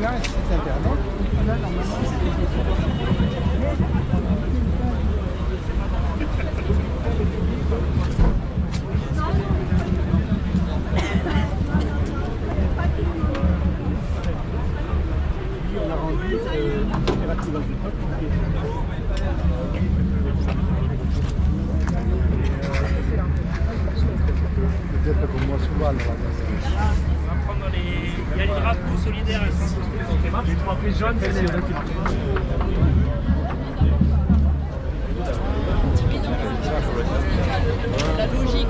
tu as un site internet où tu as normalement on a rendu peut-être pour moi souvent. Il y a les drapeaux solidaires. Les trois prises jaunes, c'est les la logique,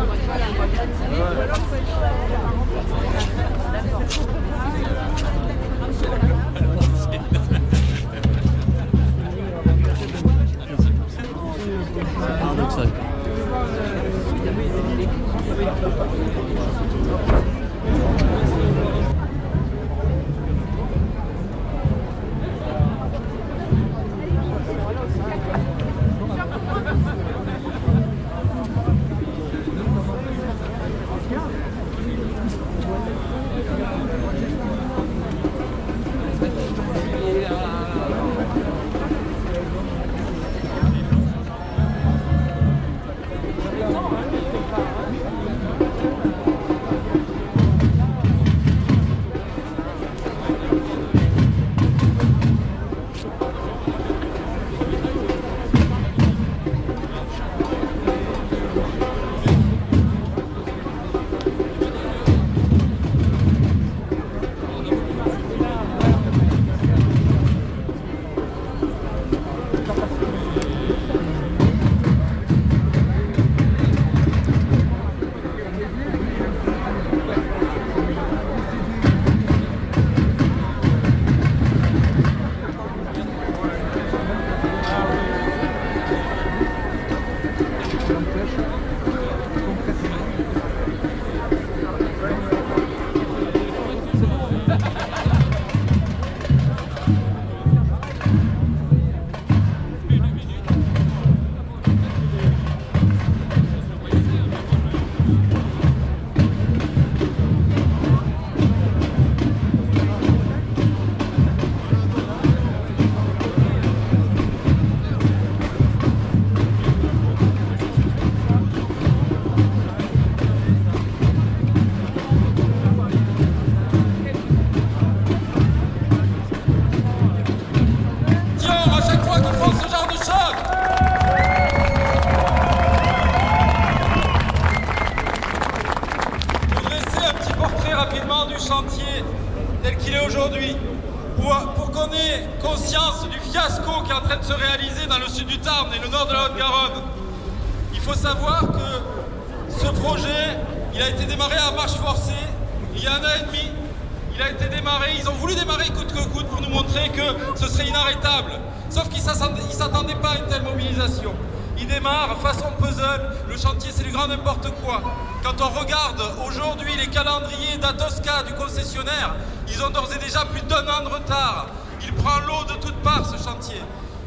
tel qu'il est aujourd'hui, pour qu'on ait conscience du fiasco qui est en train de se réaliser dans le sud du Tarn et le nord de la Haute-Garonne. Il faut savoir que ce projet, il a été démarré à marche forcée il y a 1 an et demi. Il a été démarré, ils ont voulu démarrer coûte que coûte pour nous montrer que ce serait inarrêtable. Sauf qu'ils ne s'attendaient pas à une telle mobilisation. Il démarre façon puzzle, le chantier c'est du grand n'importe quoi. Quand on regarde aujourd'hui les calendriers d'Atosca du concessionnaire, ils ont d'ores et déjà plus d'1 an de retard. Il prend l'eau de toutes parts ce chantier.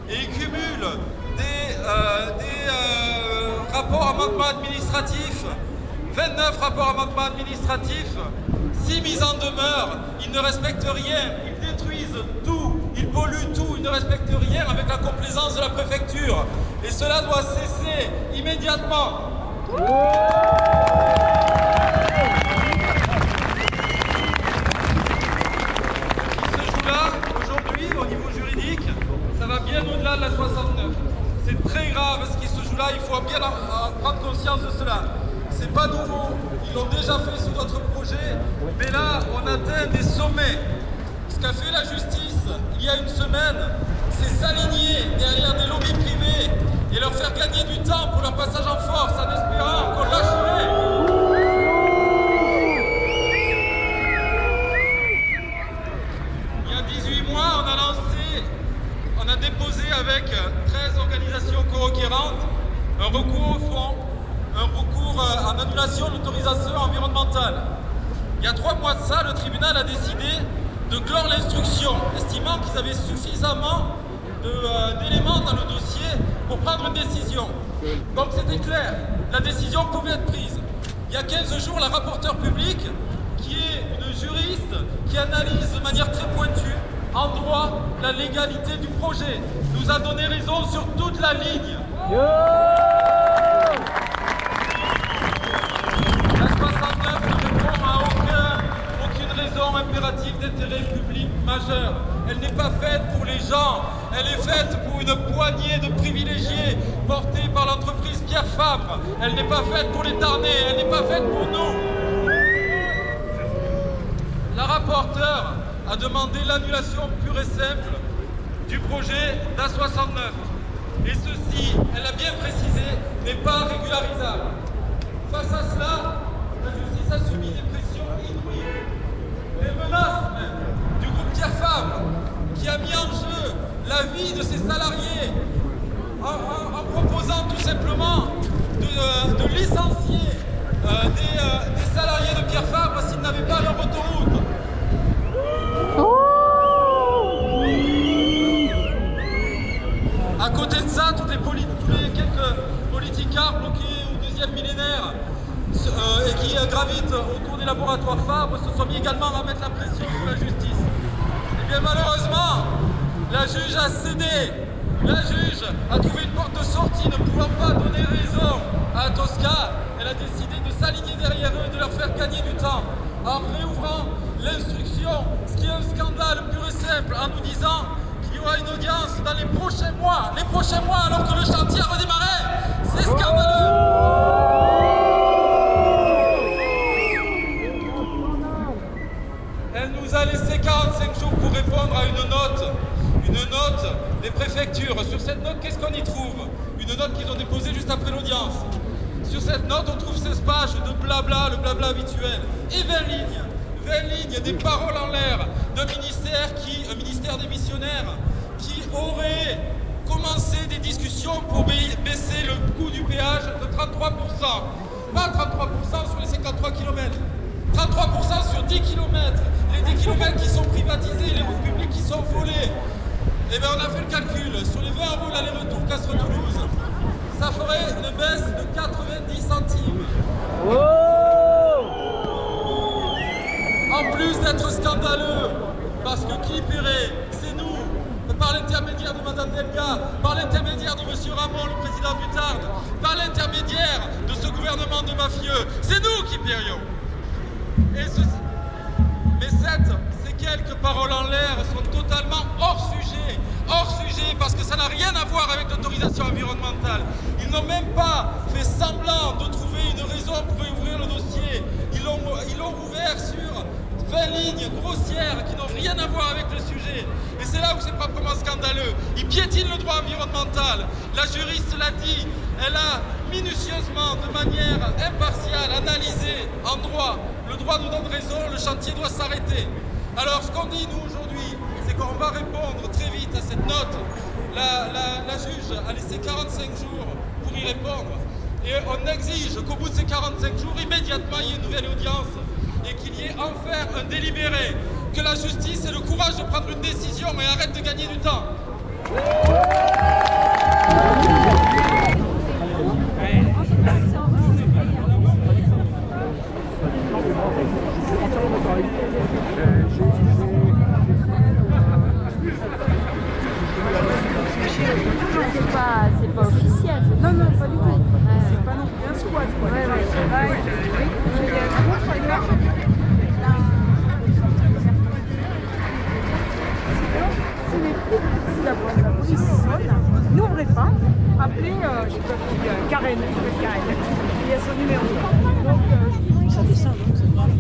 Et il cumule des rapports amendements administratifs, 29 rapports amendements administratifs, 6 mises en demeure, ils ne respectent rien, ils détruisent tout, ils polluent tout, ils ne respectent rien avec la complaisance de la préfecture. Et cela doit cesser immédiatement. Ce jour-là, aujourd'hui, au niveau juridique, ça va bien au-delà de la 69. C'est très grave ce qui se joue là, il faut bien prendre conscience de cela. C'est pas nouveau, ils l'ont déjà fait sur d'autres projets, mais là, on atteint des sommets. Ce qu'a fait la justice il y a 1 semaine, c'est s'aligner derrière des lobbies privés et leur faire gagner du temps pour leur passage en force en espérant qu'on lâcherait. Il y a 18 mois, on a déposé avec 13 organisations co-requérantes un recours au fond, un recours en annulation de l'autorisation environnementale. Il y a 3 mois de ça, le tribunal a décidé de clore l'instruction, estimant qu'ils avaient suffisamment d'éléments dans le dossier pour prendre une décision. Donc c'était clair, la décision pouvait être prise. Il y a 15 jours, la rapporteure publique, qui est une juriste qui analyse de manière très pointue en droit la légalité du projet, nous a donné raison sur toute la ligne. La 69 ne répond à aucune raison impérative d'intérêt public majeur. Elle n'est pas faite pour les gens, elle est faite pour une poignée de privilégiés portés par l'entreprise Pierre Fabre. Elle n'est pas faite pour les Tarnais, elle n'est pas faite pour nous. La rapporteure a demandé l'annulation pure et simple du projet d'A69. Et ceci, elle a bien précisé, n'est pas régularisable. Face à cela, la justice a subi des pressions inouïes, des menaces même, du groupe Pierre Fabre, qui a mis en jeu la vie de ses salariés en proposant tout simplement de licencier des salariés de Pierre Fabre s'ils n'avaient pas leur autoroute. À côté de ça, tous les quelques politicards bloqués au deuxième millénaire et qui gravitent autour des laboratoires Fabre se sont mis également à mettre la pression sur la justice. Et bien malheureusement, la juge a cédé. La juge a trouvé une porte de sortie, ne pouvant pas donner raison à Tosca. Elle a décidé de s'aligner derrière eux et de leur faire gagner du temps en réouvrant l'instruction, ce qui est un scandale pur et simple, en nous disant qu'il y aura une audience dans les prochains mois. Les prochains mois, alors que le chantier a redémarré. C'est scandaleux. Elle nous a laissé 45 jours pour répondre à une note des préfectures. Sur cette note, qu'est-ce qu'on y trouve? Une note qu'ils ont déposée juste après l'audience. Sur cette note, on trouve 16 pages de blabla, le blabla habituel. Et 20 lignes, des paroles en l'air d'un ministère un ministère des missionnaires qui aurait commencé des discussions pour baisser le coût du péage de 33%. Pas 33% sur les 53 km. 33% sur 10 km. Les 10 km qui sont privatisés, les routes publiques qui sont volées. Eh bien, on a fait le calcul. Sur les 20 € l'aller-retour Castres-Toulouse, ça ferait une baisse de 90 centimes. En plus d'être scandaleux, parce que qui paierait? C'est nous, par l'intermédiaire de Madame Delga, par l'intermédiaire de Monsieur Ramon, le président du Tarn, par l'intermédiaire de ce gouvernement de mafieux. C'est nous qui paierions. Mais ces quelques paroles en l'air sont totalement hors sujet, parce que ça n'a rien à voir avec l'autorisation environnementale. Ils n'ont même pas fait semblant de trouver une raison pour ouvrir le dossier. Ils l'ont ouvert sur 20 lignes grossières qui n'ont rien à voir avec le sujet. Et c'est là où c'est proprement scandaleux. Ils piétinent le droit environnemental. La juriste l'a dit, elle a minutieusement, de manière impartiale, analysé en droit. Le droit nous donne raison, le chantier doit s'arrêter. Alors ce qu'on dit nous aujourd'hui, c'est qu'on va répondre très vite à cette note. La juge a laissé 45 jours pour y répondre. Et on exige qu'au bout de ces 45 jours, immédiatement, il y ait une nouvelle audience et qu'il y ait enfin un délibéré. Que la justice ait le courage de prendre une décision et arrête de gagner du temps. C'est pas officiel. Non, pas du tout. C'est pas non plus un squat, quoi. Si la police sonne, n'ouvrez pas. Appelez, je sais pas qui, Karen. Et il y a son numéro. Donc, ça descend.